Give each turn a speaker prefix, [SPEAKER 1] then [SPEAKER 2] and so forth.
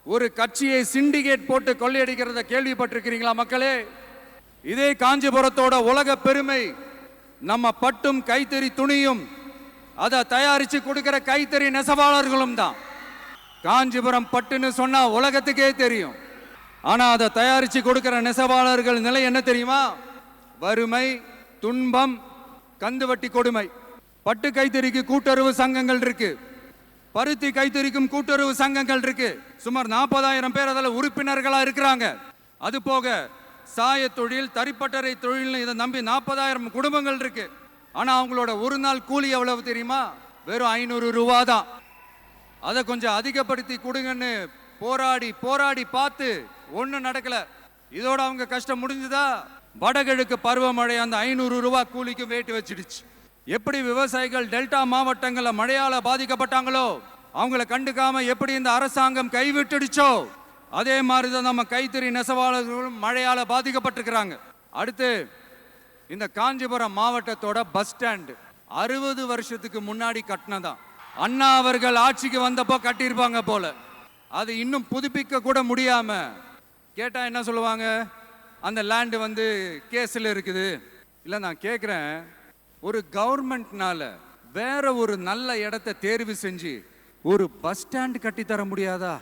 [SPEAKER 1] ஒரு கட்சியை சிண்டிகேட் போட்டு கொள்ளையடிக்கிறத கேள்விப்பட்டிருக்கிறீங்களா மக்களே? இதே காஞ்சிபுரத்தோட உலக பெருமை நம்ம பட்டும் கைத்தறி துணியும் அதை தயாரிச்சு கொடுக்கிற கைத்தறி நெசவாளர்களும் தான். காஞ்சிபுரம் பட்டுன்னு சொன்னா உலகத்துக்கே தெரியும். ஆனா அதை தயாரிச்சு கொடுக்கிற நெசவாளர்கள் நிலை என்ன தெரியுமா? வறுமை, துன்பம், கந்துவட்டி கொடுமை. பட்டு கைத்தறிக்கு கூட்டுறவு சங்கங்கள் இருக்கு, பருத்தி கைத்தறிக்கும் கூட்டுறவு சங்கங்கள் இருக்கு. சுமார் 40,000 பேர் அதில் உறுப்பினர்களா இருக்கிறாங்க. அது போக சாய தொழில், தறிப்பட்டறை தொழில் இதை நம்பி 40,000 குடும்பங்கள் இருக்கு. ஆனா அவங்களோட ஒரு நாள் கூலி எவ்வளவு தெரியுமா? வெறும் 500 ரூபா தான். அதை கொஞ்சம் அதிகப்படுத்தி கொடுங்கன்னு போராடி போராடி பார்த்து ஒன்றும் நடக்கல. இதோட அவங்க கஷ்டம் முடிஞ்சுதா? வடகிழக்கு பருவமழை அந்த 500 ரூபா கூலிக்கு வேட்டு வச்சிடுச்சு. எப்படி விவசாயிகள் டெல்டா மாவட்டங்களில் மழையால பாதிக்கப்பட்டாங்களோ அவங்கள கண்டுக்காம எப்படி இந்த அரசாங்கம் கைவிட்டுடுச்சோ அதே மாதிரிதான் நம்ம கைத்தறி நெசவாளர்களும் மழையால பாதிக்கப்பட்டிருக்கிறாங்க. அடுத்து இந்த காஞ்சிபுரம் மாவட்டத்தோட பஸ் ஸ்டாண்டு 60 வருஷத்துக்கு முன்னாடி கட்டினதான். அண்ணா அவர்கள் ஆட்சிக்கு வந்தப்போ கட்டியிருப்பாங்க போல. அது இன்னும் புதுப்பிக்க கூட முடியாம கேட்டா என்ன சொல்லுவாங்க? அந்த லேண்டு வந்து கேஸில் இருக்குது. இல்லை, நான் கேட்குறேன், ஒரு கவர்மெண்ட்னால வேற ஒரு நல்ல இடத்தை தேர்வு செஞ்சு ஒரு பஸ் ஸ்டாண்ட் கட்டி தர முடியாதா?